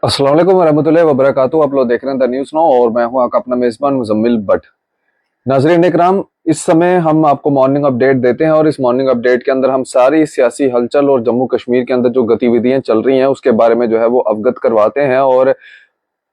अस्सलाम वालेकुम वरहमतुल्लाहि वबरकातुहू। आप लोग देख रहे हैं द न्यूज़ नाउ और मैं हूं आपका अपना मेज़बान मुज़म्मिल भट्ट। नाज़रीन इकराम, इस समय हम आपको मॉर्निंग अपडेट देते हैं और इस मॉर्निंग अपडेट के अंदर हम सारी सियासी हलचल और जम्मू कश्मीर के अंदर जो गतिविधियां चल रही हैं उसके बारे में जो है वो अवगत करवाते हैं और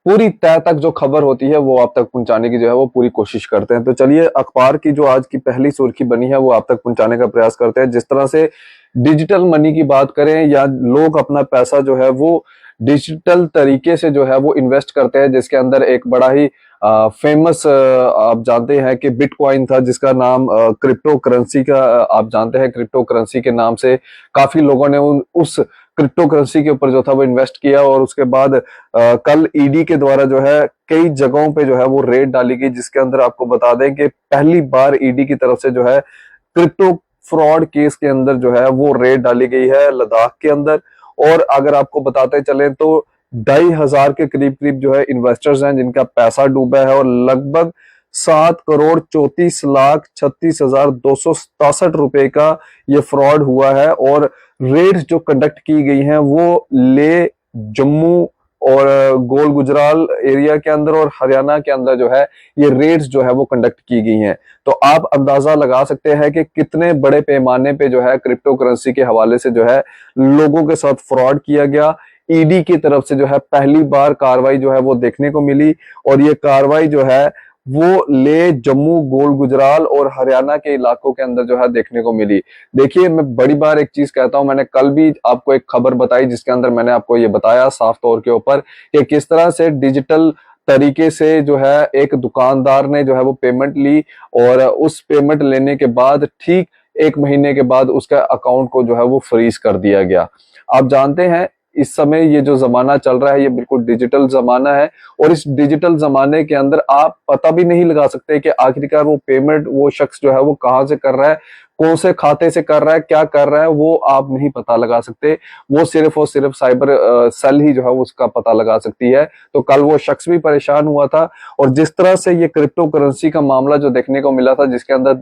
पूरी तह तक जो खबर होती है वो आप तक पहुंचाने की जो है वो पूरी कोशिश करते हैं। तो चलिए अखबार की जो आज की पहली सुर्खी बनी है वो आप तक पहुंचाने का प्रयास करते हैं। जिस तरह से डिजिटल मनी की बात करें या लोग अपना पैसा जो है वो डिजिटल तरीके से जो है वो इन्वेस्ट करते हैं, जिसके अंदर एक बड़ा ही फेमस आप जानते हैं कि बिटकॉइन था, जिसका नाम क्रिप्टो करेंसी का आप जानते हैं। क्रिप्टो करेंसी के नाम से काफी लोगों ने उस क्रिप्टो करेंसी के ऊपर जो था वो इन्वेस्ट किया और उसके बाद कल ईडी के द्वारा जो है कई जगहों पे जो है वो रेड डाली गई, जिसके अंदर आपको बता दें कि पहली बार ईडी की तरफ से जो है क्रिप्टो फ्रॉड केस के अंदर जो है वो रेड डाली गई है लद्दाख के अंदर। और अगर आपको बताते चले तो 2,500 के करीब करीब जो है इन्वेस्टर्स हैं जिनका पैसा डूबा है और लगभग 7,34,36,267 रुपए का ये फ्रॉड हुआ है। और रेड्स जो कंडक्ट की गई हैं वो ले, जम्मू और गोल गुजराल एरिया के अंदर और हरियाणा के अंदर जो है ये रेड्स जो है वो कंडक्ट की गई हैं। तो आप अंदाजा लगा सकते हैं कि कितने बड़े पैमाने पे जो है क्रिप्टो करेंसी के हवाले से जो है लोगों के साथ फ्रॉड किया गया। ईडी की तरफ से जो है पहली बार कार्रवाई जो है वो देखने को मिली और ये कार्रवाई जो है वो ले, जम्मू, गोल गुजराल और हरियाणा के इलाकों के अंदर जो है देखने को मिली। देखिए, मैं बड़ी बार एक चीज कहता हूं, मैंने कल भी आपको एक खबर बताई जिसके अंदर मैंने आपको ये बताया साफ तौर के ऊपर कि किस तरह से डिजिटल तरीके से जो है एक दुकानदार ने जो है वो पेमेंट ली और उस पेमेंट लेने के बाद ठीक 1 महीने के बाद उसका अकाउंट को जो है वो फ्रीज कर दिया गया। आप जानते हैं इस समय ये जो जमाना चल रहा है ये बिल्कुल डिजिटल जमाना है और इस डिजिटल जमाने के अंदर आप पता भी नहीं लगा सकते कि आखिरकार वो पेमेंट वो शख्स जो है वो कहाँ से कर रहा है, कौन से खाते से कर रहा है, क्या कर रहा है, वो आप नहीं पता लगा सकते। वो सिर्फ और सिर्फ साइबर सेल ही जो है उसका पता लगा सकती है। तो कल वो शख्स भी परेशान हुआ था और जिस तरह से ये क्रिप्टो करेंसी का मामला जो देखने को मिला था जिसके अंदर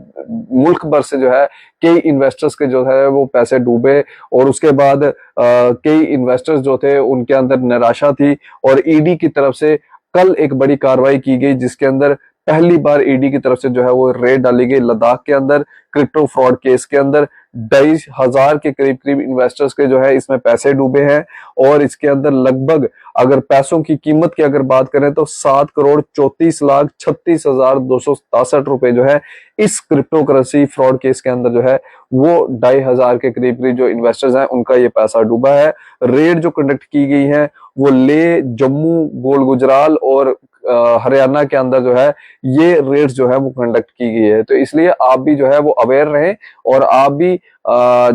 मुल्क भर से जो है कई इन्वेस्टर्स के जो है वो पैसे डूबे और उसके बाद कई इन्वेस्टर्स जो थे उनके अंदर निराशा थी और ईडी की तरफ से कल एक बड़ी कार्रवाई की गई जिसके अंदर पहली बार ईडी की तरफ से जो है वो रेड डाली गई लद्दाख के अंदर क्रिप्टो फ्रॉड केस के अंदर। 2,500 के करीब करीब इन्वेस्टर्स के जो है इसमें पैसे डूबे हैं और इसके अंदर लगभग अगर पैसों की कीमत की अगर बात करें तो 7,34,36,267 रुपए जो है इस क्रिप्टो करेंसी फ्रॉड केस के अंदर जो है वो 2,500 के करीब करीब जो इन्वेस्टर्स हैं उनका ये पैसा डूबा है। रेड जो कंडक्ट की गई है वो ले, जम्मू, गोल गुजराल और हरियाणा के अंदर जो है ये रेड्स जो है वो कंडक्ट की गई है। तो इसलिए आप भी जो है वो अवेयर रहें और आप भी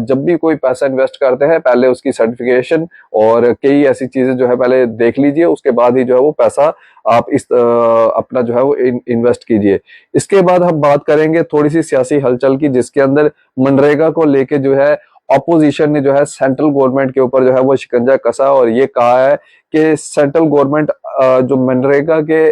जब भी कोई पैसा इन्वेस्ट करते हैं पहले उसकी सर्टिफिकेशन और कई ऐसी चीजें जो है पहले देख लीजिए, उसके बाद ही जो है वो पैसा आप इस अपना जो है वो इन्वेस्ट कीजिए। इसके बाद हम बात करेंगे थोड़ी सी सियासी हलचल की, जिसके अंदर मनरेगा को लेके जो है ऑपोजिशन ने जो है सेंट्रल गवर्नमेंट के ऊपर जो है वो शिकंजा कसा और ये कहा है कि सेंट्रल गवर्नमेंट जो मनरेगा के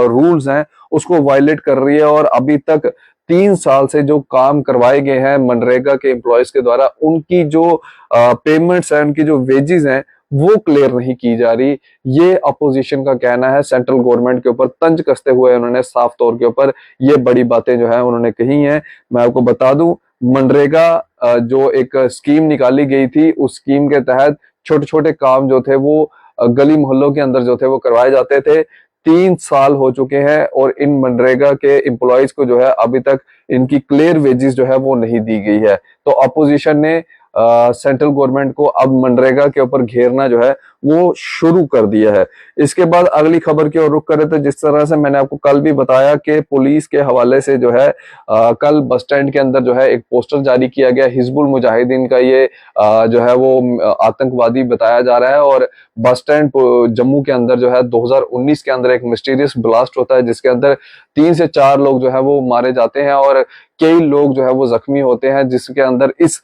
रूल्स हैं उसको वायलेट कर रही है और अभी तक 3 साल से जो काम करवाए गए हैं मनरेगा के एम्प्लॉयज के द्वारा उनकी जो पेमेंट्स हैं, उनकी जो वेजेस हैं वो क्लियर नहीं की जा रही। ये अपोजिशन का कहना है। सेंट्रल गवर्नमेंट के ऊपर तंज कसते हुए उन्होंने साफ तौर के ऊपर ये बड़ी बातें जो है उन्होंने कही हैं। मैं आपको बता दूं, मनरेगा जो एक स्कीम निकाली गई थी उस स्कीम के तहत छोटे छोटे काम जो थे वो गली मोहल्लों के अंदर जो थे वो करवाए जाते थे। 3 साल हो चुके हैं और इन मनरेगा के एम्प्लॉयज को जो है अभी तक इनकी क्लियर वेजेस जो है वो नहीं दी गई है। तो अपोजिशन ने सेंट्रल गवर्नमेंट को अब मनरेगा के ऊपर घेरना जो है वो शुरू कर दिया है। इसके बाद अगली खबर की ओर रुख करें तो जिस तरह से मैंने आपको कल भी बताया कि पुलिस के हवाले से जो है कल बस स्टैंड के अंदर जो है एक पोस्टर जारी किया गया। हिजबुल मुजाहिदीन का ये जो है वो आतंकवादी बताया जा रहा है और बस स्टैंड जम्मू के अंदर जो है 2019 के अंदर एक मिस्टीरियस ब्लास्ट होता है जिसके अंदर 3 से 4 लोग जो है वो मारे जाते हैं और कई लोग जो है वो जख्मी होते हैं, जिसके अंदर इस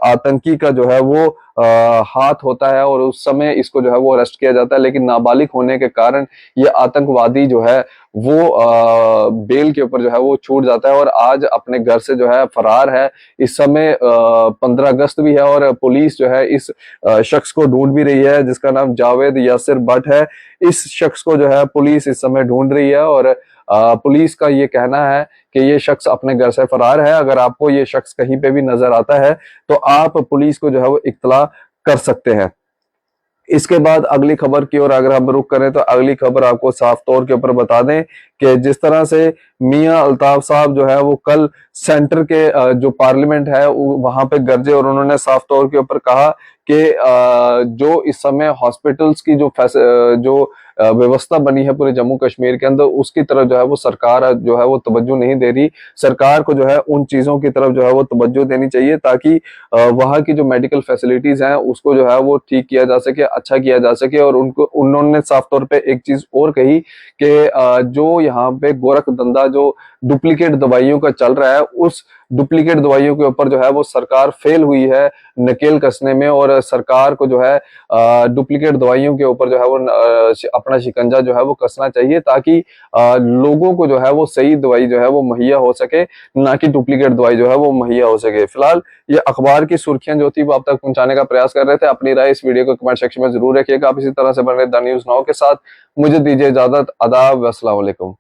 आतंकी का जो है वो हाथ होता है और उस समय इसको जो है वो अरेस्ट किया जाता है, लेकिन नाबालिग होने के कारण ये आतंकवादी जो है वो बेल के ऊपर जो है वो छूट जाता है और आज अपने घर से जो है फरार है। इस समय 15 अगस्त भी है और पुलिस जो है इस शख्स को ढूंढ भी रही है, जिसका नाम जावेद यासिर भट्ट है। इस शख्स को जो है पुलिस इस समय ढूंढ रही है और पुलिस का ये कहना है कि ये शख्स अपने घर से फरार है। अगर आपको ये शख्स कहीं पे भी नजर आता है तो आप पुलिस को जो है वो इत्तला कर सकते हैं। इसके बाद अगली खबर की ओर अगर हम रुख करें तो अगली खबर आपको साफ तौर के ऊपर बता दें कि जिस तरह से मियां अल्ताफ साहब जो है वो कल सेंटर के जो पार्लियामेंट है वहां पे गरजे और उन्होंने साफ तौर के ऊपर कहा कि जो इस समय हॉस्पिटल्स की जो व्यवस्था बनी है पूरे जम्मू कश्मीर के अंदर उसकी तरफ जो है वो सरकार जो है वो तवज्जो नहीं दे रही। सरकार को जो है उन चीजों की तरफ जो है वो तवज्जो देनी चाहिए ताकि वहाँ की जो मेडिकल फैसिलिटीज हैं उसको जो है वो ठीक किया जा सके, अच्छा किया जा सके। और उनको उन्होंने साफ तौर पे एक चीज और कही कि जो यहाँ पे गोरख धंधा जो डुप्लीकेट दवाइयों का चल रहा है उस डुप्लीकेट दवाइयों के ऊपर जो है वो सरकार फेल हुई है नकेल कसने में और सरकार को जो है डुप्लीकेट दवाइयों के ऊपर जो है वो अपना शिकंजा जो है वो कसना चाहिए ताकि लोगों को जो है वो सही दवाई जो है वो मुहैया हो सके, ना कि डुप्लीकेट दवाई जो है वो मुहैया हो सके। फिलहाल ये अखबार की सुर्खियां जो थी वो आप तक पहुंचाने का प्रयास कर रहे थे। अपनी राय इस वीडियो को कमेंट सेक्शन में जरूर रखिएगा। आप इसी तरह से बने द न्यूज़ नाउ के साथ मुझे दीजिए इजाजत। आदाब, अस्सलाम वालेकुम।